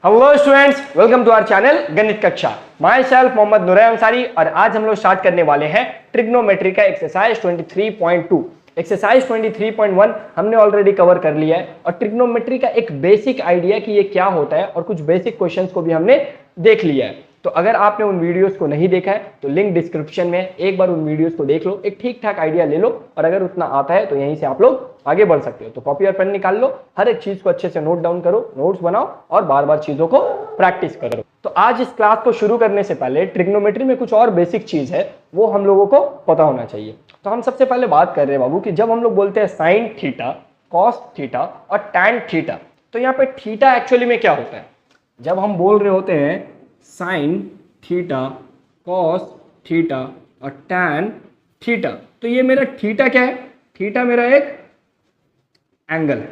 Hello students, welcome to our channel Ganit Kaksha. Myself Mohammad Noor Ansari और आज हम लोग स्टार्ट करने वाले हैं ट्रिग्नोमेट्री का एक्सरसाइज 23.2। एक्सरसाइज 23.1 हमने ऑलरेडी कवर कर लिया है और ट्रिग्नोमेट्री का एक बेसिक आइडिया कि ये क्या होता है और कुछ बेसिक क्वेश्चंस को भी हमने देख लिया है। तो अगर आपने उन वीडियोस को नहीं देखा है तो लिंक डिस्क्रिप्शन में, एक बार उन वीडियोस को देख लो, एक ठीक ठाक आइडिया ले लो और अगर उतना आता है तो यहीं से आप लोग आगे बढ़ सकते हो। तो कॉपी और पेन निकाल लो, हर एक चीज को अच्छे से नोट डाउन करो, नोट्स बनाओ और बार बार चीजों को प्रैक्टिस करो। तो आज इस क्लास को शुरू करने से पहले ट्रिग्नोमेट्री में कुछ और बेसिक चीज है वो हम लोगों को पता होना चाहिए। तो हम सबसे पहले बात कर रहे हैं बाबू कि जब हम लोग बोलते हैं साइन थीटा, कॉस थीटा और टैन थीटा, तो यहाँ पे थीटा एक्चुअली में क्या होता है? जब हम बोल रहे होते हैं साइन थीटा, कॉस थीटा और टैन थीटा, तो ये मेरा थीटा क्या है? थीटा मेरा एक एंगल है।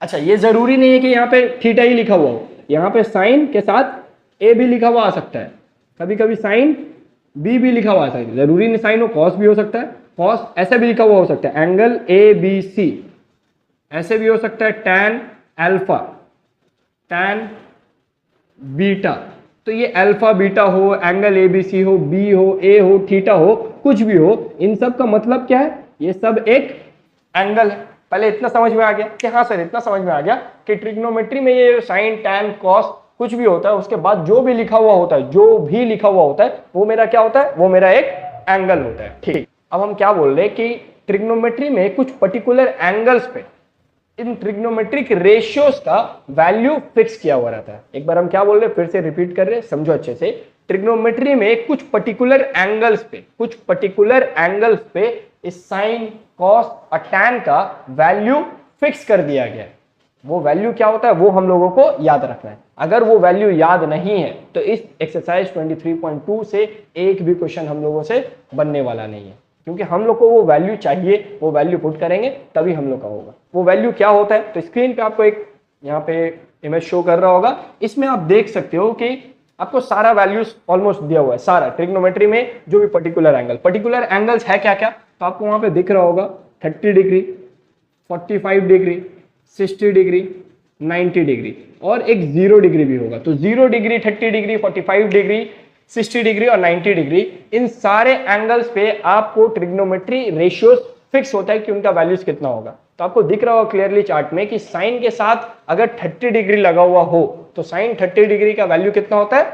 अच्छा, ये जरूरी नहीं है कि यहाँ पे थीटा ही लिखा हुआ हो, यहाँ पे साइन के साथ ए भी लिखा हुआ आ सकता है, कभी कभी साइन बी भी लिखा हुआ आ सकता है। जरूरी नहीं साइन हो, कॉस भी हो सकता है, कॉस ऐसे भी लिखा हुआ हो सकता है, एंगल ए बी सी ऐसे भी हो सकता है, टैन अल्फा, टैन बीटा। तो ये अल्फा बीटा हो, एंगल ए बी सी हो, बी हो, ए हो, थीटा हो, कुछ भी हो, इन सब का मतलब क्या है? ये सब एक एंगल है। पहले इतना समझ में आ गया कि हाँ सर, इतना समझ में आ गया कि ट्रिग्नोमेट्री में ये साइन टैन कॉस कुछ भी होता है, उसके बाद जो भी लिखा हुआ होता है, जो भी लिखा हुआ होता है वो मेरा क्या होता है? वो मेरा एक एंगल होता है। ठीक, अब हम क्या बोल रहे हैं कि ट्रिग्नोमेट्री में कुछ पर्टिकुलर एंगल्स पे इन ट्रिग्नोमेट्रिक रेशियोज का वैल्यू फिक्स किया हुआ रहता है। एक बार हम क्या बोल रहे हैं, फिर से रिपीट कर रहे हैं, समझो अच्छे से। ट्रिग्नोमेट्री में कुछ पर्टिकुलर एंगल्स पे इस साइन, कॉस और टैन का वैल्यू फिक्स कर दिया गया है। वो वैल्यू क्या होता है वो हम लोगों को याद रखना है। अगर वो वैल्यू याद नहीं है तो इस एक्सरसाइज 23.2 से एक भी क्वेश्चन हम लोगों से बनने वाला नहीं है, क्योंकि हम लोग को वो वैल्यू चाहिए, वो वैल्यू पुट करेंगे तभी हम लोग का होगा। वो वैल्यू क्या होता है? तो स्क्रीन पे आपको एक यहाँ पे इमेज शो कर रहा होगा, इसमें आप देख सकते हो कि आपको सारा वैल्यूज ऑलमोस्ट दिया हुआ है। सारा ट्रिग्नोमेट्री में जो भी पर्टिकुलर एंगल्स है क्या क्या, तो आपको वहां पे दिख रहा होगा 30 डिग्री, 45 डिग्री, 60 डिग्री, 90 डिग्री और एक 0 डिग्री भी होगा। तो 0 डिग्री, 30 डिग्री, 45 डिग्री, 60 डिग्री और 90 डिग्री, इन सारे एंगल्स पे आपको ट्रिग्नोमेट्री रेशियोज फिक्स होता है कि उनका वैल्यूज कितना होगा। तो आपको दिख रहा होगा क्लियरली चार्ट में कि साइन के साथ अगर 30 डिग्री लगा हुआ हो तो साइन 30 डिग्री का वैल्यू कितना होता है?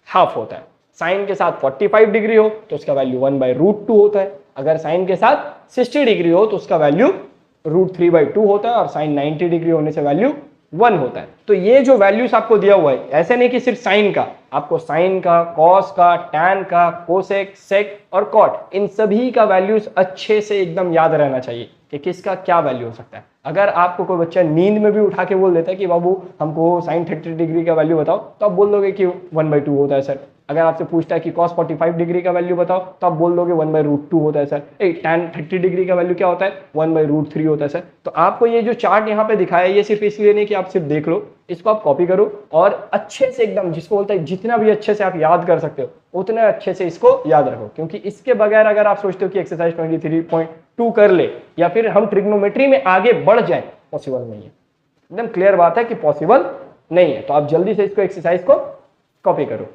हाफ होता है। साइन के साथ 45 डिग्री हो तो उसका वैल्यू 1/√2 होता है। अगर साइन के साथ 60 डिग्री हो तो उसका वैल्यू √3/2 होता है और साइन 90 डिग्री होने से वैल्यू 1 होता है। तो ये जो वैल्यूज आपको दिया हुआ है, ऐसे नहीं कि सिर्फ साइन का, आपको साइन का, कॉस का, टैन का, कोसेक, सेक और कॉट, इन सभी का वैल्यूज अच्छे से एकदम याद रहना चाहिए कि किसका क्या वैल्यू हो सकता है। अगर आपको कोई बच्चा नींद में भी उठा के बोल देता है कि बाबू हमको साइन 30 डिग्री का वैल्यू बताओ, तो आप बोल दोगे कि 1/2 होता है सर। अगर आपसे पूछता है कि कॉस 45 डिग्री का वैल्यू बताओ, तो आप बोल दोगे 1/√2 होता है सर। टैन 30 डिग्री का वैल्यू क्या होता है? 1/√3 होता है सर। तो आपको ये जो चार्ट यहाँ पे दिखाया है, ये सिर्फ इसलिए नहीं कि आप सिर्फ देख लो, इसको आप कॉपी करो और अच्छे से एकदम, जिसको बोलते हैं जितना भी अच्छे से आप याद कर सकते हो उतना अच्छे से इसको याद रखो, क्योंकि इसके बगैर अगर आप सोचते हो कि एक्सरसाइज 23.2 कर ले या फिर हम ट्रिग्नोमेट्री में आगे बढ़ जाए, पॉसिबल नहीं है। एकदम क्लियर बात है कि पॉसिबल नहीं है। तो आप जल्दी से इसको एक्सरसाइज को कॉपी करो।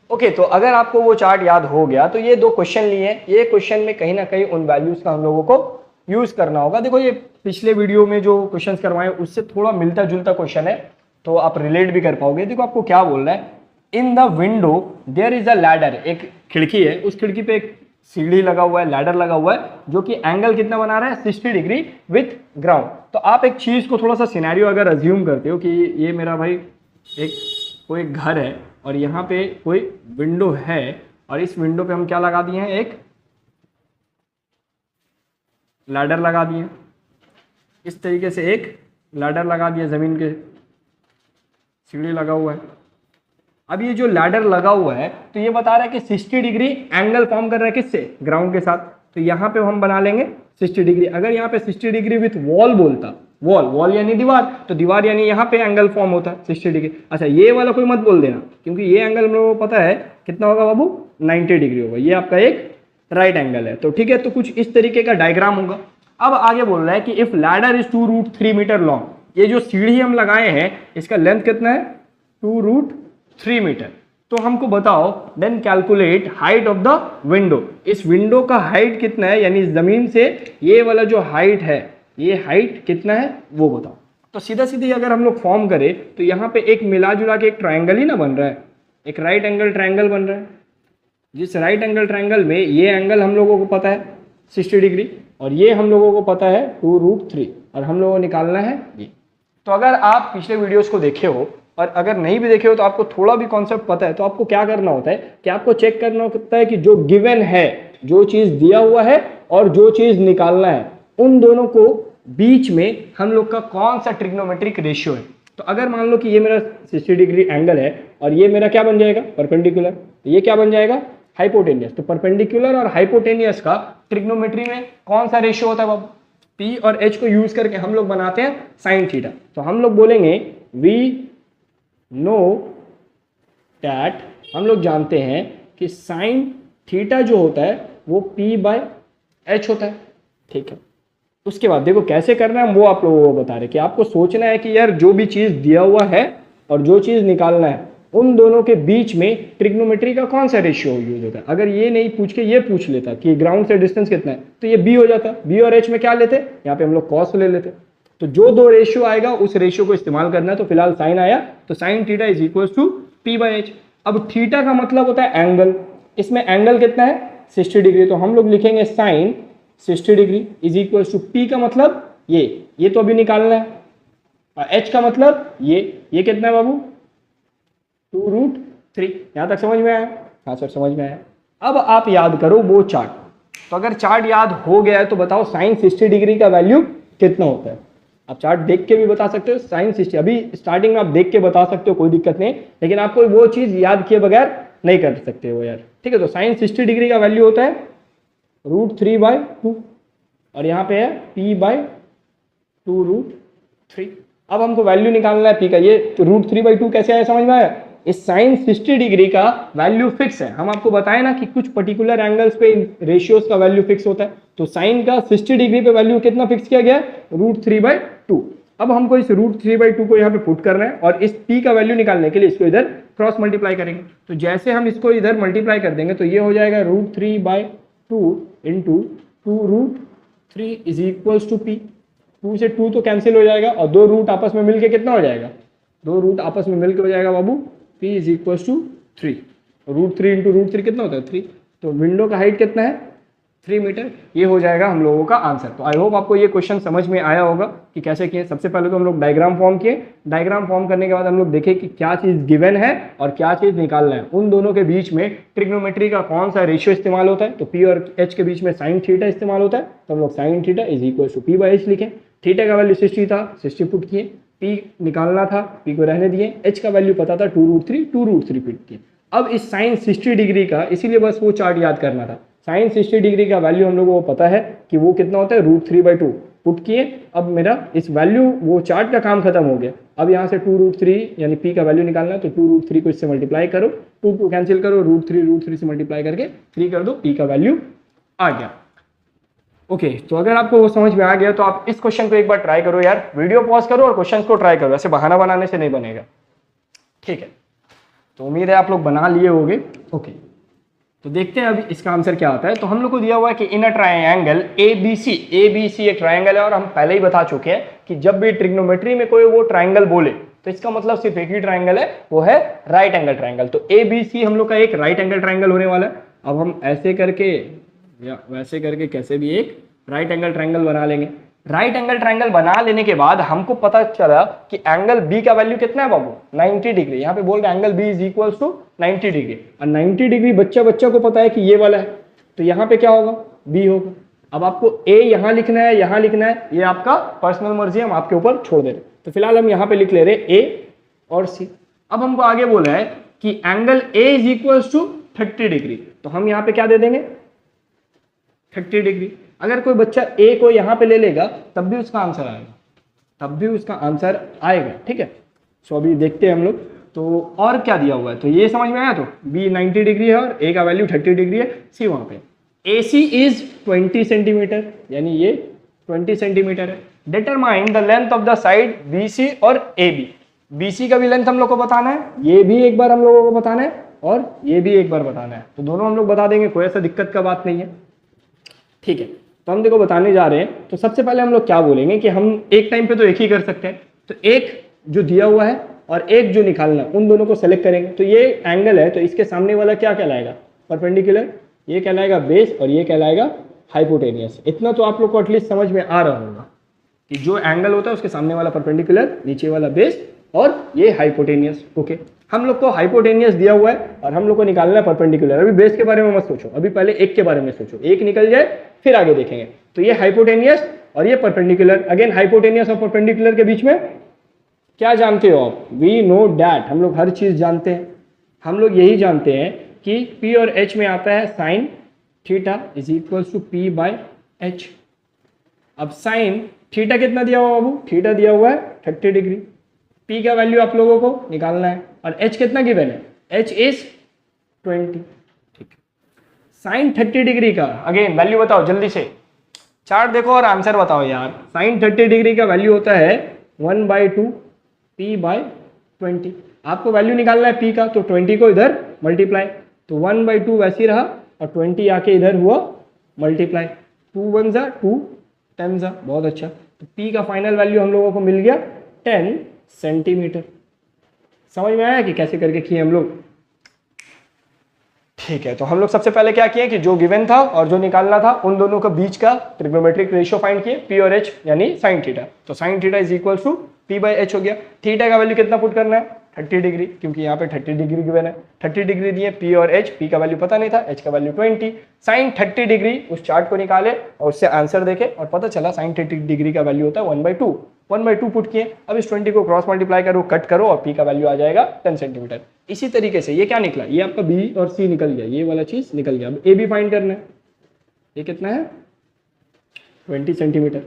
ओके, तो अगर आपको वो चार्ट याद हो गया तो ये 2 क्वेश्चन लिए हैं। ये क्वेश्चन में कहीं ना कहीं उन वैल्यूज का हम लोगों को यूज करना होगा। देखो, ये पिछले वीडियो में जो क्वेश्चन करवाए उससे थोड़ा मिलता जुलता क्वेश्चन है, तो आप रिलेट भी कर पाओगे। देखो आपको क्या बोल रहा है, in the window there is a ladder. एक खिड़की है, उस खिड़की पे एक सीढ़ी लगा हुआ है, लैडर लगा हुआ है, जो कि एंगल कितना बना रहा है? 60 डिग्री विथ ग्राउंड। तो आप एक चीज को थोड़ा सा सिनेरियो अगर अज्यूम करते हो कि ये मेरा भाई कोई घर है और यहाँ पे कोई विंडो है और इस विंडो पे हम क्या लगा दिए हैं? एक लैडर लगा दिए। इस तरीके से एक लैडर लगा दिया, जमीन के सीढ़ी लगा हुआ है। अब ये जो लैडर लगा हुआ है तो ये बता रहा है कि 60 डिग्री एंगल फॉर्म कर रहा है किससे? ग्राउंड के साथ। तो यहाँ पे हम बना लेंगे 60 डिग्री। अगर यहाँ पे 60 डिग्री विथ वॉल बोलता, वॉल यानी दीवार, तो दीवार यानी यहाँ पे एंगल फॉर्म होता है 60 डिग्री। अच्छा, ये वाला कोई मत बोल देना, क्योंकि ये एंगल हम लोगों को पता है कितना होगा बाबू? 90 डिग्री होगा। ये आपका एक राइट एंगल है। तो ठीक है, तो कुछ इस तरीके का डायग्राम होगा। अब आगे बोल रहा है कि if ladder is 2√3 metre long, ये जो सीढ़ी हम लगाए हैं इसका लेंथ कितना है? 2√3 3 मीटर। तो हमको बताओ then calculate height of the window. इस विंडो का हाइट कितना है, यानी जमीन से ये वाला जो हाइट है, ये हाइट कितना है वो बताओ। तो सीधा सीधी अगर हम लोग फॉर्म करें तो यहाँ पे एक मिला जुला के एक ट्राइंगल ही ना बन रहा है, एक राइट एंगल ट्राइंगल बन रहा है। जिस राइट एंगल ट्राइंगल में ये एंगल हम लोगों को पता है 60 डिग्री और ये हम लोगों को पता है 2√3 और हम लोगों को निकालना है ये। तो अगर आप पिछले वीडियोस को देखे हो और अगर नहीं भी देखे हो तो आपको थोड़ा भी कॉन्सेप्ट पता है, तो आपको क्या करना होता है कि आपको चेक करना होता है कि जो गिवन है, जो चीज़ दिया हुआ है और जो चीज़ निकालना है, उन दोनों को बीच में हम लोग का कौन सा ट्रिग्नोमेट्रिक रेशियो है। तो अगर मान लो कि ये मेरा 60 डिग्री एंगल है और ये मेरा क्या बन जाएगा, परपेंडिकुलर, तो ये क्या बन जाएगा, हाइपोटेनियस। तो परपेंडिकुलर और हाइपोटेनियस का ट्रिग्नोमेट्री में कौन सा रेशियो होता है बाबू, P और H को यूज करके हम लोग बनाते हैं साइन थीटा। तो हम लोग बोलेंगे वी नो डैट, हम लोग जानते हैं कि साइन थीटा जो होता है वो P/H होता है, ठीक है। उसके बाद देखो कैसे करना है वो आप लोगों को बता रहे कि आपको सोचना है कि यार जो भी चीज़ दिया हुआ है और जो चीज़ निकालना है, उन दोनों के बीच में ट्रिग्नोमेट्री का कौन सा रेशियो यूज होता है। अगर ये नहीं पूछ के ये पूछ लेता कि ग्राउंड से डिस्टेंस कितना है, तो ये B हो जाता। B और H में क्या लेते, यहाँ पे हम लोग कॉस ले लेते। तो जो दो रेशियो आएगा उस रेशियो को इस्तेमाल करना है। तो फिलहाल साइन आया, तो sine theta is equal to P/H। अब थीटा का मतलब होता है एंगल, इसमें एंगल कितना है 60 डिग्री, तो हम लोग लिखेंगे sine 60 degree is equal to P का मतलब ये तो अभी निकालना है, और H का मतलब ये कितना है बाबू 2√3। यहाँ तक समझ में आया? हाँ सर समझ में आया। अब आप याद करो वो चार्ट। तो अगर चार्ट याद हो गया है तो बताओ साइन 60 डिग्री का वैल्यू कितना होता है। आप चार्ट देख के भी बता सकते हो, साइन 60 अभी स्टार्टिंग में आप देख के बता सकते हो, कोई दिक्कत नहीं, लेकिन आपको वो चीज़ याद किए बगैर नहीं कर सकते हो यार, ठीक है। तो साइन 60 डिग्री का वैल्यू होता है √3/2 और यहाँ पे है P/2√3। अब हमको वैल्यू निकालना है P का। ये √3/2 कैसे आया समझ में आया? इस साइन 60 डिग्री का वैल्यू फिक्स है। हम आपको बताएं ना कि कुछ पर्टिकुलर एंगल्स पे रेशियोज का वैल्यू फिक्स होता है। तो साइन का 60 डिग्री पे वैल्यू कितना फिक्स किया गया है √3/2। अब हमको इस √3/2 को यहाँ पे पुट करना है और इस P का वैल्यू निकालने के लिए इसको इधर क्रॉस मल्टीप्लाई करेंगे। तो जैसे हम इसको इधर मल्टीप्लाई कर देंगे तो ये हो जाएगा √3/2 into 2√3 is equals to P। 2 से 2 तो कैंसिल हो जाएगा और दो रूट आपस में मिलके कितना हो जाएगा, दो रूट आपस में मिलके हो जाएगा बाबू P is equals to 3। √3 into √3 कितना होता है 3। तो विंडो का हाइट कितना है 3 मीटर। ये हो जाएगा हम लोगों का आंसर। तो आई होप आपको ये क्वेश्चन समझ में आया होगा कि कैसे किए। सबसे पहले तो हम लोग डायग्राम फॉर्म किए, डायग्राम फॉर्म करने के बाद हम लोग देखें कि क्या चीज़ गिवन है और क्या चीज़ निकालना है। उन दोनों के बीच में ट्रिग्नोमेट्री का कौन सा रेशियो इस्तेमाल होता है, तो P और H के बीच में साइन थीटा इस्तेमाल होता है। तो हम लोग sine theta is equal to P/H लिखें। थीटा का वैल्यू 60 था, 60 पुट किए। P निकालना था, P को रहने दिए। H का वैल्यू पता था 2√3 पुट किए। अब इस साइन 60 डिग्री का, इसीलिए बस वो चार्ट याद करना था। साइन 60 डिग्री का वैल्यू हम लोगों को पता है कि वो कितना होता है √3/2 पुट किए। अब मेरा इस वैल्यू, वो चार्ट का काम खत्म हो गया। अब यहाँ से 2√3 यानी P का वैल्यू निकालना है, तो 2√3 को इससे मल्टीप्लाई करो, 2 कैंसिल करो, √3 से मल्टीप्लाई करके 3 कर दो, P का वैल्यू आ गया। ओके तो अगर आपको वो समझ में आ गया तो आप इस क्वेश्चन को एक बार ट्राई करो यार, वीडियो पॉज करो और क्वेश्चन को ट्राई करो, ऐसे बहाना बनाने से नहीं बनेगा, ठीक है। तो उम्मीद है आप लोग बना लिए होंगे। ओके तो देखते हैं अभी इसका आंसर क्या आता है। तो हम लोग को दिया हुआ है कि इन अ ट्रायंगल ABC एक ट्रायंगल है और हम पहले ही बता चुके हैं कि जब भी ट्रिग्नोमेट्री में कोई वो ट्रायंगल बोले तो इसका मतलब सिर्फ एक ही ट्रायंगल है, वो है राइट एंगल ट्रायंगल। तो ABC हम लोग का एक राइट एंगल ट्रायंगल होने वाला है। अब हम ऐसे करके या वैसे करके कैसे भी एक राइट एंगल ट्रायंगल बना लेंगे। राइट एंगल ट्रायंगल बना लेने के बाद हमको पता चला कि एंगल B का वैल्यू कितना है बाबू 90 डिग्री। यहाँ पे बोल रहे angle B is equal to 90 degree और 90 डिग्री बच्चा को पता है कि ये वाला है, तो यहाँ पे क्या होगा B होगा। अब आपको A यहाँ लिखना है, यहाँ लिखना है, ये आपका पर्सनल मर्जी है, हम आपके ऊपर छोड़ दे रहे। तो फिलहाल हम यहाँ पे लिख ले रहे A और C। अब हमको आगे बोला है कि angle A is equal to 30 degree, तो हम यहाँ पे क्या दे देंगे 30 डिग्री। अगर कोई बच्चा A को यहाँ पे ले लेगा तब भी उसका आंसर आएगा, ठीक है। सो अभी देखते हैं हम लोग। तो और क्या दिया हुआ है, तो ये समझ में आया। तो B 90 डिग्री है और A का वैल्यू 30 डिग्री है, C वहाँ पे। AC इज 20 सेंटीमीटर, यानी ये 20 सेंटीमीटर है। Determine the length of the side BC और AB। BC का भी लेंथ हम लोग को बताना है, ये भी एक बार हम लोगों को बताना है और ये भी एक बार बताना है। तो दोनों हम लोग बता देंगे, कोई ऐसा दिक्कत का बात नहीं है। ठीक है, तो हम देखो बताने जा रहे हैं। तो सबसे पहले हम लोग क्या बोलेंगे कि हम एक टाइम पे तो एक ही कर सकते हैं, तो एक जो दिया हुआ है और एक जो निकालना है, उन दोनों को सेलेक्ट करेंगे। तो ये एंगल है, तो इसके सामने वाला क्या कहलाएगा? परपेंडिकुलर। ये कहलाएगा बेस और ये कहलाएगा हाइपोटेनियस। इतना तो आप लोग को एटलीस्ट समझ में आ रहा होगा कि जो एंगल होता है उसके सामने वाला परपेंडिकुलर, नीचे वाला बेस और ये हाइपोटेनियस। ओके, हम लोग को हाइपोटेनियस दिया हुआ है और हम लोग को निकालना है परपेंडिकुलर। अभी बेस के बारे में मत सोचो, अभी पहले एक के बारे में सोचो, एक निकल जाए फिर आगे देखेंगे। तो ये हाइपोटेनियस और ये परपेंडिकुलर। अगेन हाइपोटेनियस और परपेंडिकुलर के बीच में क्या जानते हो आप? वी नो डैट, हम लोग हर चीज जानते हैं। हम लोग यही जानते हैं कि P और H में आता है sine theta is equal to P by H। अब साइन थीटा कितना दिया हुआ बाबू? थीटा दिया हुआ है 30 डिग्री। P का वैल्यू आप लोगों को निकालना है और H कितना गिवन है? H is 20। ठीक है, साइन 30 डिग्री का अगेन वैल्यू बताओ जल्दी से, चार्ट देखो और आंसर बताओ यार। साइन 30 डिग्री का वैल्यू होता है 1/2 P बाय 20। आपको वैल्यू निकालना है P का, तो 20 को इधर मल्टीप्लाई, तो 1/2 वैसे ही रहा और 20 आके इधर हुआ मल्टीप्लाई। 2 1 जा 2, 10 जा। बहुत अच्छा, तो P का फाइनल वैल्यू हम लोगों को मिल गया 10 सेंटीमीटर। समझ में आया कि कैसे करके किए हम लोग? ठीक है, तो हम लोग सबसे पहले क्या किए कि जो गिवन था और जो निकालना था उन दोनों के बीच का ट्रिग्नोमेट्रिक रेशियो फाइंड किए, P और H यानी साइन थीटा। तो sine theta is equal to P by H हो गया। थीटा का वैल्यू कितना पुट करना है? 30 डिग्री, क्योंकि यहाँ पे 30 डिग्री गिवन है। 30 डिग्री दिए P और H, P का वैल्यू पता नहीं था, H का वैल्यू 20। साइन 30 डिग्री उस चार्ट को निकाले और उससे आंसर देखे और पता चला साइन 30 डिग्री का वैल्यू होता है 1/2। 1/2 पुट किए। अब इस 20 को क्रॉस मल्टीप्लाई करो, कट करो और P का वैल्यू आ जाएगा 10 सेंटीमीटर। इसी तरीके से ये क्या निकला? ये आपका B और C निकल गया, ये वाला चीज निकल गया। अब A भी फाइंड करना है। ये कितना है? 20 सेंटीमीटर।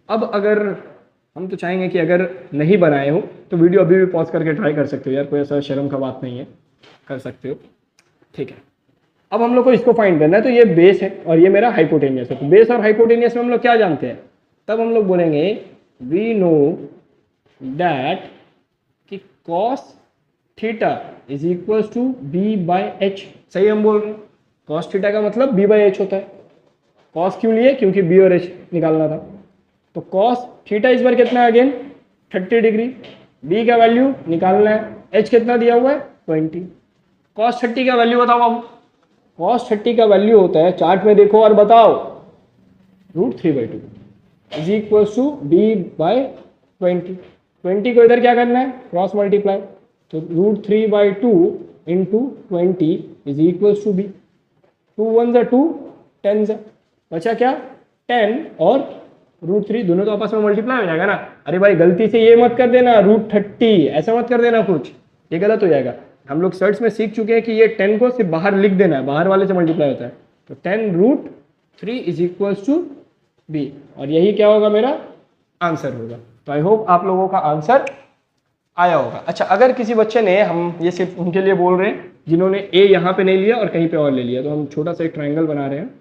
अब अगर हम तो चाहेंगे कि अगर नहीं बनाए हो तो वीडियो अभी भी पॉज करके ट्राई कर सकते हो यार, कोई ऐसा शर्म का बात नहीं है, कर सकते हो। ठीक है, अब हम लोग को इसको फाइंड करना है। तो ये बेस है और ये मेरा हाइपोटेनियस है। तो बेस और हाइपोटेनियस में हम लोग क्या जानते हैं? तब हम लोग बोलेंगे वी नो दैट कि cos theta is equal to B by H। सही हम बोल रहे हैं, कॉस थीटा का मतलब B बाय H होता है। कॉस क्यों लिए? क्योंकि B और H निकालना था। तो कॉस थीटा इस बार कितना है? Again 30 degree. B का वैल्यू निकालना है। H कितना दिया हुआ है? 20। कॉस 30 का वैल्यू बताओ अब। कॉस 30 का वैल्यू होता है, चार्ट में देखो और बताओ, √3/2 is equal to B by 20। 20 को इधर क्या करना है? क्रॉस मल्टीप्लाई, तो √3/2 into 20 is equal to B। 2 1 जा 2, 10 जा, बचा क्या? 10 और √3 दोनों तो आपस में मल्टीप्लाई हो जाएगा ना। अरे भाई गलती से ये मत कर देना √30, ऐसा मत कर देना कुछ, ये गलत हो जाएगा। हम लोग सर्च में सीख चुके हैं कि ये 10 को सिर्फ बाहर लिख देना है, बाहर वाले से मल्टीप्लाई होता है। तो 10√3 इज इक्वल टू B और यही क्या होगा? मेरा आंसर होगा। तो आई होप आप लोगों का आंसर आया होगा। अच्छा, अगर किसी बच्चे ने, हम ये सिर्फ उनके लिए बोल रहे हैं जिन्होंने A यहाँ पे नहीं लिया और कहीं पे और ले लिया, तो हम छोटा सा एक ट्राइंगल बना रहे हैं।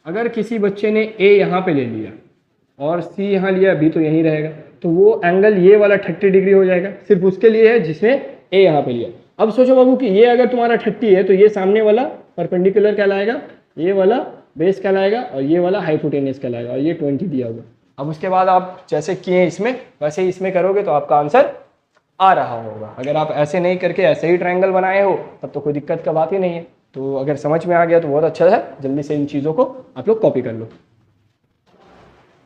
अगर किसी बच्चे ने A यहाँ पे ले लिया और C यहाँ लिया, B तो यहीं रहेगा, तो वो एंगल ये वाला 30 डिग्री हो जाएगा। सिर्फ उसके लिए है जिसने A यहाँ पे लिया। अब सोचो बाबू कि ये अगर तुम्हारा 30 है तो ये सामने वाला परपेंडिकुलर कहलाएगा, ये वाला बेस कहलाएगा और ये वाला हाइपोटेनियस कहलाएगा और ये 20 दिया हुआ। अब उसके बाद आप जैसे किए इसमें वैसे ही इसमें करोगे तो आपका आंसर आ रहा होगा। अगर आप ऐसे नहीं करके ऐसे ही ट्रायंगल बनाए हो तब तो कोई दिक्कत का बात ही नहीं है। तो अगर समझ में आ गया तो बहुत अच्छा है, जल्दी से इन चीज़ों को आप लोग कॉपी कर लो।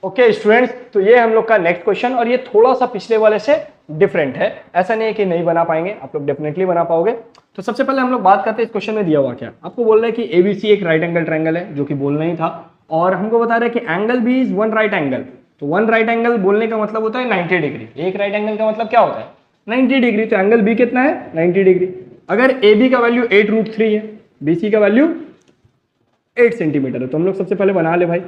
ओके स्टूडेंट्स, तो ये हम लोग का नेक्स्ट क्वेश्चन और ये थोड़ा सा पिछले वाले से डिफरेंट है। ऐसा नहीं है कि नहीं बना पाएंगे, आप लोग डेफिनेटली बना पाओगे। तो सबसे पहले हम लोग बात करते हैं इस क्वेश्चन में दिया हुआ क्या। आपको बोल रहा है कि ABC एक राइट एंगल ट्रायंगल है, जो कि बोलना ही था, और हमको बता रहा है कि angle B is one right angle. तो वन राइट एंगल बोलने का मतलब होता है 90 डिग्री। एक राइट एंगल का मतलब क्या होता है? 90 डिग्री। तो एंगल B कितना है? 90 डिग्री। अगर AB का वैल्यू 8√3 है, BC का वैल्यू 8 सेंटीमीटर है, तो हम लोग सबसे पहले बना ले भाई।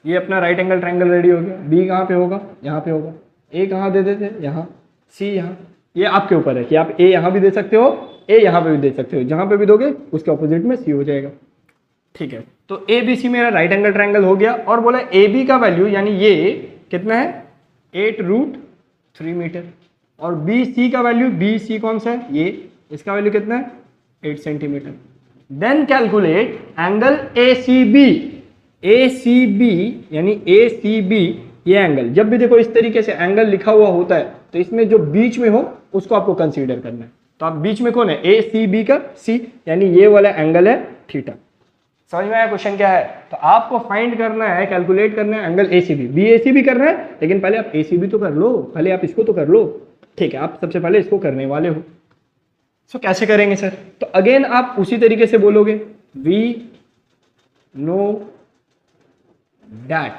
ये अपना राइट एंगल ट्रायंगल रेडी हो गया। B कहाँ पे होगा? यहाँ पे होगा। A कहाँ दे देते? यहाँ। C यहाँ। ये आपके ऊपर है कि आप A यहाँ भी दे सकते हो, A यहाँ पे भी दे सकते हो। जहाँ पे भी दोगे उसके ऑपोजिट में C हो जाएगा। ठीक है, तो ए बी सी मेरा राइट एंगल ट्रायंगल हो गया, और बोला ए बी का वैल्यू यानी ये कितना है 8√3 मीटर, और बी सी का वैल्यू, बी सी कौन सा है ये, इसका वैल्यू कितना है 8 centimetre. Then calculate angle A C B. A C B यानी ए सी बी ये एंगल, जब भी देखो इस तरीके से एंगल लिखा हुआ होता है तो इसमें जो बीच में हो उसको आपको कंसीडर करना है। तो आप बीच में कौन है, ए सी बी का सी, यानी ये वाला एंगल है थीटा। समझ में आया क्वेश्चन क्या है? तो आपको फाइंड करना है, कैलकुलेट करना है angle A C B. B A C B करना है, लेकिन पहले आप ए सी बी तो कर लो, पहले आप इसको तो कर लो। ठीक है, आप सबसे पहले इसको करने वाले हो। सो कैसे करेंगे सर? तो अगेन आप उसी तरीके से बोलोगे, वी नो दैट।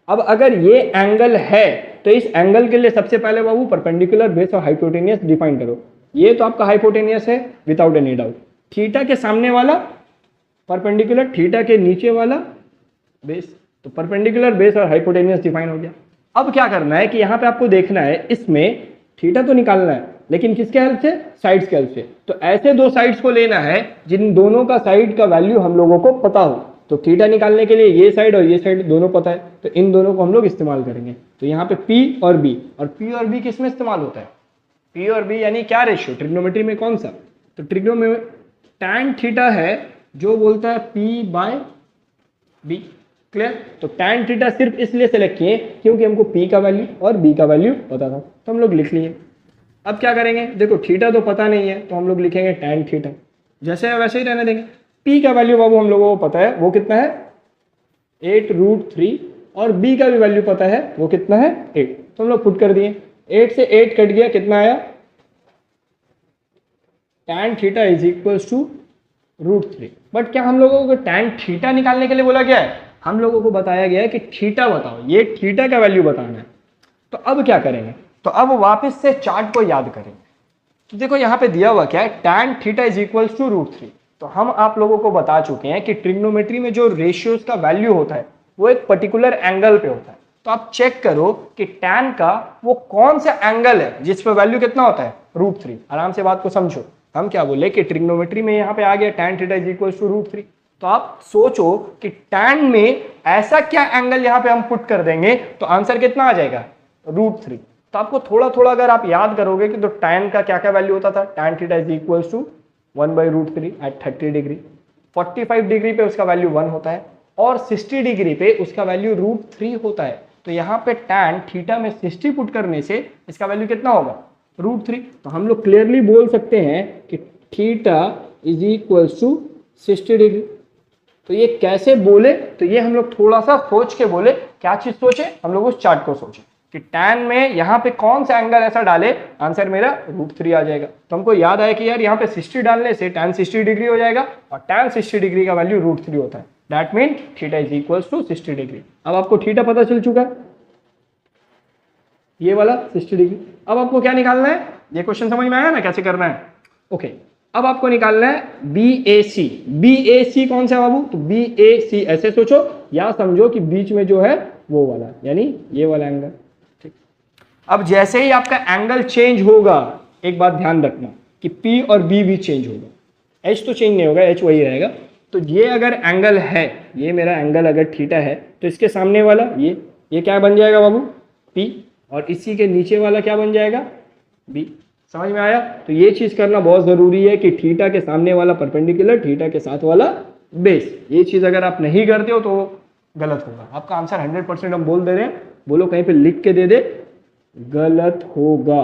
अब अगर ये एंगल है तो इस एंगल के लिए सबसे पहले बाबू परपेंडिकुलर बेस और हाइपोटेनियस डिफाइन करो। ये तो आपका हाइपोटेनियस है विदाउट एनी डाउट। थीटा के सामने वाला परपेंडिकुलर, थीटा के नीचे वाला बेस, तो परपेंडिकुलर बेस और हाइपोटेनियस डिफाइन हो गया। अब क्या करना है कि यहाँ पे आपको देखना है, इसमें थीटा तो निकालना है लेकिन किसके हेल्प से, साइड्स के हेल्प से। तो ऐसे दो साइड्स को लेना है जिन दोनों का साइड का वैल्यू हम लोगों को पता हो। तो थीटा निकालने के लिए ये साइड और ये साइड दोनों पता है, तो इन दोनों को हम लोग इस्तेमाल करेंगे। तो यहाँ पे P और B, और P और B किस में इस्तेमाल होता है, P और B यानी क्या रेशियो, ट्रिग्नोमेट्री में कौन सा, तो ट्रिग्नोमेट्री tan थीटा है जो बोलता है P/B। क्लियर? तो tan थीटा सिर्फ इसलिए सेलेक्ट किए क्योंकि हमको P का वैल्यू और B का वैल्यू पता था, तो हम लोग लिख लिए। अब क्या करेंगे, देखो थीटा तो पता नहीं है तो हम लोग लिखेंगे tan थीटा, जैसे है वैसे ही रहने देंगे। P का वैल्यू बाबू हम लोगों को पता है, वो कितना है 8√3, और B का भी वैल्यू पता है, वो कितना है 8, तो हम लोग पुट कर दिए। 8 से 8 कट गया, कितना आया, tan theta is equals to √3। But क्या हम लोगों को tan थीटा निकालने के लिए बोला गया है, हम लोगों को बताया गया है कि थीटा बताओ, ये थीटा का वैल्यू बताना है। तो अब क्या करेंगे, तो अब वापस से चार्ट को याद करेंगे। तो देखो यहाँ पे दिया हुआ क्या है, tan theta is equals to √3। तो हम आप लोगों को बता चुके हैं कि ट्रिग्नोमेट्री में जो रेशियोज का वैल्यू होता है वो एक पर्टिकुलर एंगल पे होता है। तो आप चेक करो कि tan का वो कौन सा एंगल है जिस पे वैल्यू कितना होता है √3। आराम से बात को समझो, हम क्या बोले कि ट्रिग्नोमेट्री में यहाँ पे आ गया tan theta is equals to √3। तो आप सोचो कि tan में ऐसा क्या एंगल यहाँ पे हम पुट कर देंगे तो आंसर कितना आ जाएगा √3। तो आपको थोड़ा थोड़ा अगर आप याद करोगे कि तो tan का क्या क्या वैल्यू होता था, tan theta is equals to 1/√3 at 30 degree, 45 degree पे उसका वैल्यू 1 होता है, और 60 डिग्री पे उसका वैल्यू √3 होता है। तो यहाँ पे tan थीटा में 60 पुट करने से इसका वैल्यू कितना होगा √3। तो हम लोग क्लियरली बोल सकते हैं कि theta is equals to 60 degree. तो ये कैसे बोले, तो ये हम लोग थोड़ा सा सोच के बोले। क्या चीज सोचे, हम लोग उस चार्ट को सोचे कि tan में यहाँ पे कौन सा एंगल ऐसा डाले, आंसर मेरा √3 आ जाएगा। तो हमको याद आया कि यार यहाँ पे 60 डालने से tan 60 डिग्री हो जाएगा, और tan 60 डिग्री का वैल्यू √3 होता है। That mean theta is equals to 60 degree. अब आपको थीटा पता चल चुका है, ये वाला 60 डिग्री। अब आपको क्या निकालना है, ये क्वेश्चन समझ में आया ना कैसे करना है? ओके, अब आपको निकालना है BAC। BAC कौन सा है बाबू, तो BAC ऐसे सोचो या समझो कि बीच में जो है वो वाला, यानी ये वाला एंगल। ठीक, अब जैसे ही आपका एंगल चेंज होगा, एक बात ध्यान रखना कि P और B भी चेंज होगा, H तो चेंज नहीं होगा, H वही रहेगा। तो ये अगर एंगल है, ये मेरा एंगल अगर थीटा है, तो इसके सामने वाला ये क्या बन जाएगा बाबू P, और इसी के नीचे वाला क्या बन जाएगा B। समझ में आया? तो ये चीज करना बहुत जरूरी है कि थीटा के सामने वाला परपेंडिकुलर, थीटा के साथ वाला बेस। ये चीज अगर आप नहीं करते हो तो गलत होगा। आपका आंसर 100% हम बोल दे रहे हैं, बोलो कहीं पे लिख के दे दे, गलत होगा,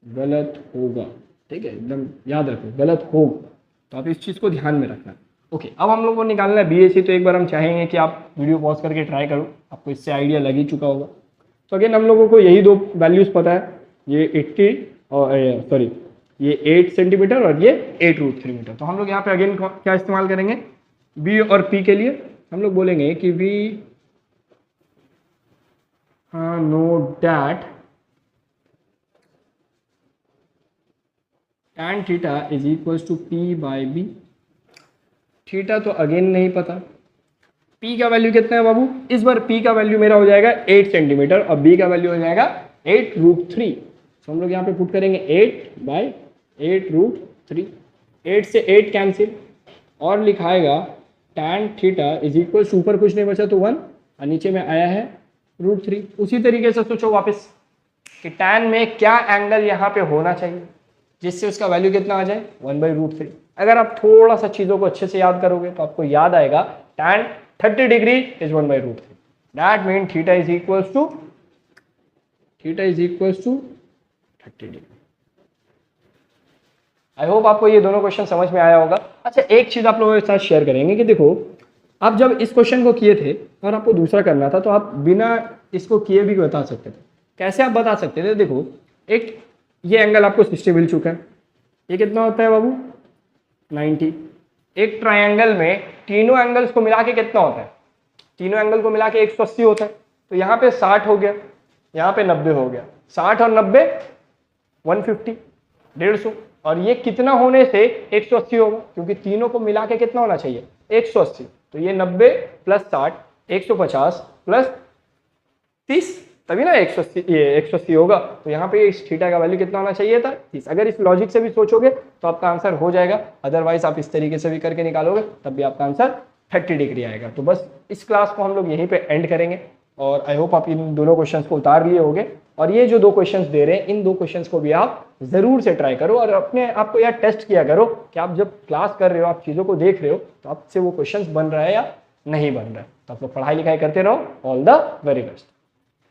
गलत होगा। ठीक है, एकदम याद रखो, गलत होगा। तो आप इस चीज को ध्यान में रखना। ओके, अब हम लोग को निकालना है BAC। तो एक बार हम चाहेंगे कि आप वीडियो पॉज करके ट्राई करो, आपको इससे आइडिया लग ही चुका होगा। तो अगेन हम लोगों को यही दो वैल्यूज पता है, ये 80 और सॉरी ये 8 सेंटीमीटर और ये 8√3 मीटर। तो हम लोग यहाँ पे अगेन क्या इस्तेमाल करेंगे, B और P के लिए हम लोग बोलेंगे कि we know that tan theta is equals to P/B। Theta तो अगेन नहीं पता, P का वैल्यू कितना है बाबू, इस बार P का वैल्यू मेरा हो जाएगा 8 सेंटीमीटर और B का वैल्यू हो जाएगा 8√3। तो हम लोग यहाँ पे पुट करेंगे 8/8√3। 8 से 8 कैंसिल, और लिखाएगा tan थीटा इज इक्वल ऊपर कुछ नहीं बचा तो 1 और नीचे में आया है √3। उसी तरीके से सोचो वापस कि tan में क्या एंगल यहाँ पे होना चाहिए जिससे उसका वैल्यू कितना आ जाए 1/√3। अगर आप थोड़ा सा चीज़ों को अच्छे से याद करोगे तो आपको याद आएगा tan 30 डिग्री इज 1/√3। दैट mean theta is equals to 30 degree. I hope आपको ये दोनों क्वेश्चन समझ में आया होगा। अच्छा, एक चीज़ आप लोगों के साथ शेयर करेंगे कि देखो, आप जब इस क्वेश्चन को किए थे और आपको दूसरा करना था तो आप बिना इसको किए भी बता सकते थे। कैसे आप बता सकते थे? देखो, एक ये एंगल आपको 60 मिल चुका है, ये कितना होता है बाबू 90। एक ट्रायंगल में तीनों एंगल्स को मिला के कितना होता है? तीनों एंगल को मिला के 180 होता है। तो यहाँ पे 60 हो गया, यहाँ पे 90 हो गया, 60 और 90 150 150। और ये कितना होने से 180 होगा? क्योंकि तीनों को मिला के कितना होना चाहिए 180। तो ये 90 प्लस 60 150 प्लस 30, तभी ना 180 ये 180 होगा। तो यहाँ पे इस थीटा का वैल्यू कितना होना चाहिए था 30। अगर इस लॉजिक से भी सोचोगे तो आपका आंसर हो जाएगा, अदरवाइज आप इस तरीके से भी करके निकालोगे तब भी आपका आंसर 30 डिग्री आएगा। तो बस इस क्लास को हम लोग यहीं पे एंड करेंगे और आई होप आप इन दोनों क्वेश्चंस को उतार लिए होंगे। और ये जो 2 क्वेश्चंस दे रहे हैं इन 2 क्वेश्चंस को भी आप जरूर से ट्राई करो और अपने आप को यार टेस्ट किया करो कि आप जब क्लास कर रहे हो, आप चीज़ों को देख रहे हो तो आपसे वो क्वेश्चंस बन रहा है या नहीं बन रहा है। तो आप लोग पढ़ाई लिखाई करते रहो। All the very best.